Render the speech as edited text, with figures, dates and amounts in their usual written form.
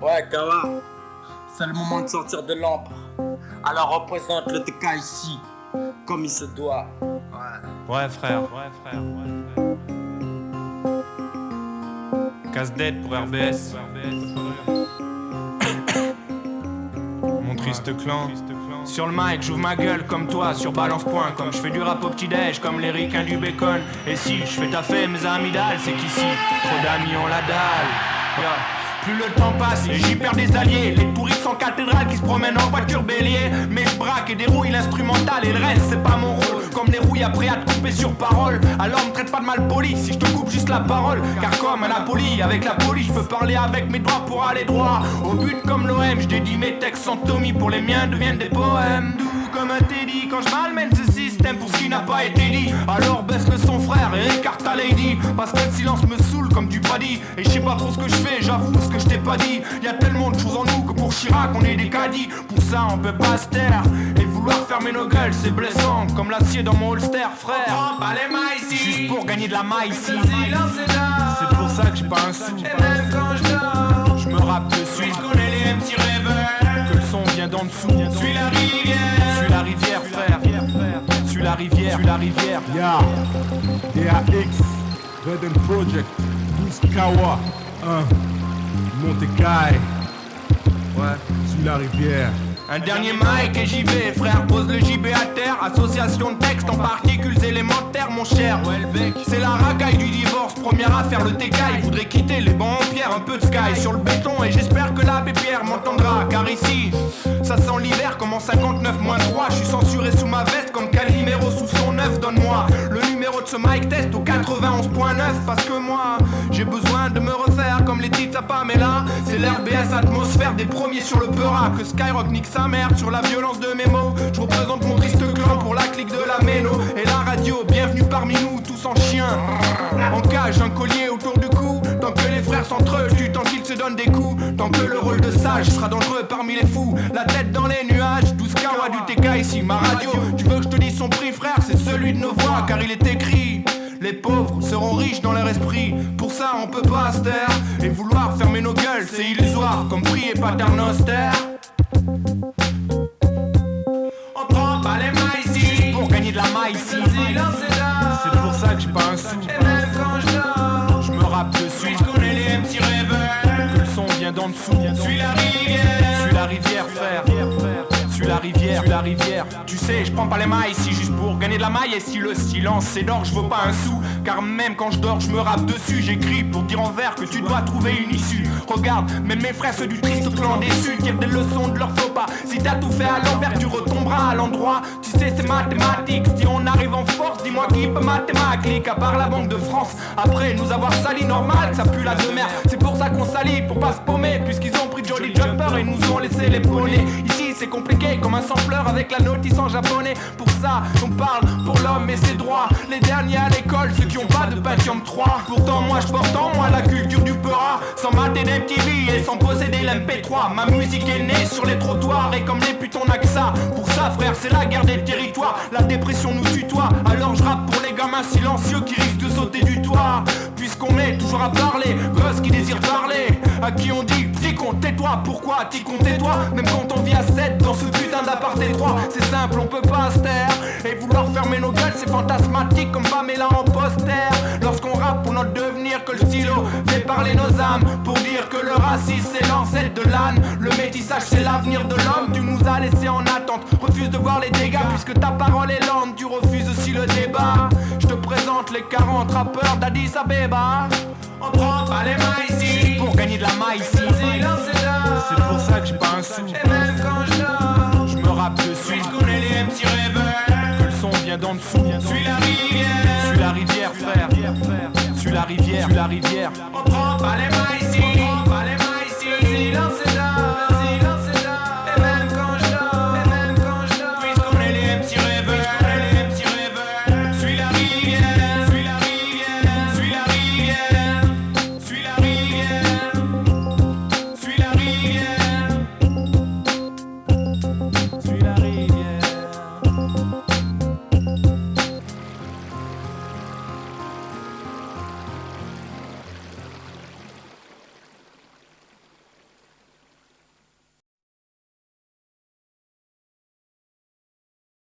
Ouais, Kawa, c'est le moment de sortir de l'ombre. Alors représente le TK ici, comme il se doit. Ouais frère. Casse-dette pour RBS. Mon triste clan. Sur le mic, j'ouvre ma gueule comme toi, sur Balance Point. Comme je fais du rap au petit-déj, comme les ricains du bacon. Et si je fais taffer mes amygdales, c'est qu'ici, trop d'amis ont la dalle. Plus le temps passe et j'y perds des alliés. Les touristes en cathédrale qui se promènent en voiture bélier. Mais je braque et dérouille l'instrumental et le reste c'est pas mon rôle. Comme les rouilles après à te couper sur parole. Alors me traite pas de mal poli si je te coupe juste la parole. Car comme un Napoli, avec la police je peux parler avec mes doigts pour aller droit au but comme l'OM. Je dédie mes textes sans Tommy, pour les miens deviennent des poèmes. Doux comme un Teddy quand je malmène ce système pour ce qui n'a pas été dit. Alors baisse le son frère et écarte ta lady. Parce que le silence me saoule comme du paddy. Et je sais pas trop ce que je fais, j'avoue ce que je t'ai pas dit. Y'a tellement de choses en nous que pour Chirac on est des caddies. Pour ça on peut pas se taire. Et vouloir fermer nos gueules c'est blessant. Comme l'acier dans mon holster frère. On prend pas les mailles ici. Juste pour gagner de la maille ici. C'est pour ça que j'ai pas un sou. Et même quand je dors, je me rappe dessus. Je connais les MC rêveurs. Que le son vient d'en dessous. Suis la rivière frère. Suis la rivière. Ya, DAX, Redden Project, 12 Kawa, 1, Montecaille, ouais, suis la rivière. Un dernier mic et j'y vais, frère, pose le JB à terre. Association de textes en particules élémentaires, mon cher. C'est la racaille du divorce, première affaire, le TK. Il voudrait quitter les bancs en pierre, un peu de sky sur le béton. Et j'espère que l'abbé Pierre m'entendra, car ici, ça sent l'hiver comme en 59-3. Je suis censuré sous ma veste comme Calimero sous son œuf. Donne-moi le numéro de ce mic test au 91.9. Parce que moi, j'ai besoin de me refaire comme les titres à Pamela. C'est l'RBS atmosphère des premiers sur le Peura. Que Skyrock nique sa merde sur la violence de mes mots. Je représente mon triste clan pour la clique de la méno. Et la radio, bienvenue parmi nous, tous en chien. En cage, un collier autour du cou. Tant que les frères s'entretuent, tant qu'ils se donnent des coups. Tant que le rôle de sage sera dangereux parmi les fous. La tête dans les nuages, 12 kawa du TK ici, ma radio. Tu veux que je te dise son prix frère, c'est celui de nos voix. Car il est écrit, les pauvres seront riches dans leur esprit. Pour ça on peut pas se taire. Et vouloir fermer nos gueules c'est illusoire. Comme prier paternoster. On prend pas les mailles ici. Pour gagner de la maille ici. C'est pour ça que j'ai pas un sou. Et même quand je dors, je me rappe dessus. Je connais les MC rêveurs. Que le son vient d'en dessous. Suis la rivière frère. Suis la rivière. Tu sais, je prends pas les mailles ici juste pour gagner de la maille. Et si le silence c'est d'or, je veux pas un sou. Car même quand je dors, je me rappe dessus. J'écris pour dire en vers que tu dois trouver une issue. Regarde, même mes frères ceux du triste clan déçu tirent des leçons de leur faux pas. Si t'as tout fait à l'envers, tu retomberas à l'endroit. Tu sais, c'est mathématique. Si on arrive en force, dis-moi qui peut mathématiques. À part la Banque de France, après nous avoir sali normal, que ça pue la demeure. C'est pour ça qu'on salit, pour pas se paumer. Puisqu'ils ont pris Jolly Jumper et nous ont laissé les poneys. Ici c'est compliqué comme un sampleur avec la notice en japonais. Pour ça on parle pour l'homme et ses droits. Les derniers à l'école, ceux qui ont pas de Pentium 3. Pourtant moi je porte en moi la culture du Peura. Sans mater d'MTV et sans posséder l'MP3. Ma musique est née sur les trottoirs. Et comme les putes on a que ça. Pour ça frère c'est la guerre des territoires. La dépression nous tutoie. Alors je rappe pour les gamins silencieux qui risquent de sauter du toit. Puisqu'on est toujours à parler, gosses qui désirent parler. À qui on dit Ticon tais-toi. Pourquoi Ticon tais-toi. Même quand on vit à 7 dans ce putain d'appart étroit. C'est simple on peut pas se taire. Et vouloir fermer nos gueules c'est fantasmatique comme Pamela en poster. Lorsqu'on rappe pour notre devenir que le stylo fait parler nos âmes. Pour dire que le racisme c'est l'ancêtre de l'âne. Le métissage c'est l'avenir de l'homme. Tu nous as laissé en attente. Refuse de voir les dégâts puisque ta parole est lente. Tu refuses aussi le débat. Je te présente les 40 rappeurs d'Addis Abeba. On prend pas les mailles ici. Pour gagner de la maille ici. C'est pour ça que j'ai pas un sou. Et même quand je dors, je me rappe dessus. Je connais les MC rêveurs. Que le son vient d'en dessous. Suis la rivière frère. Suis la rivière. On prend pas les mailles ici.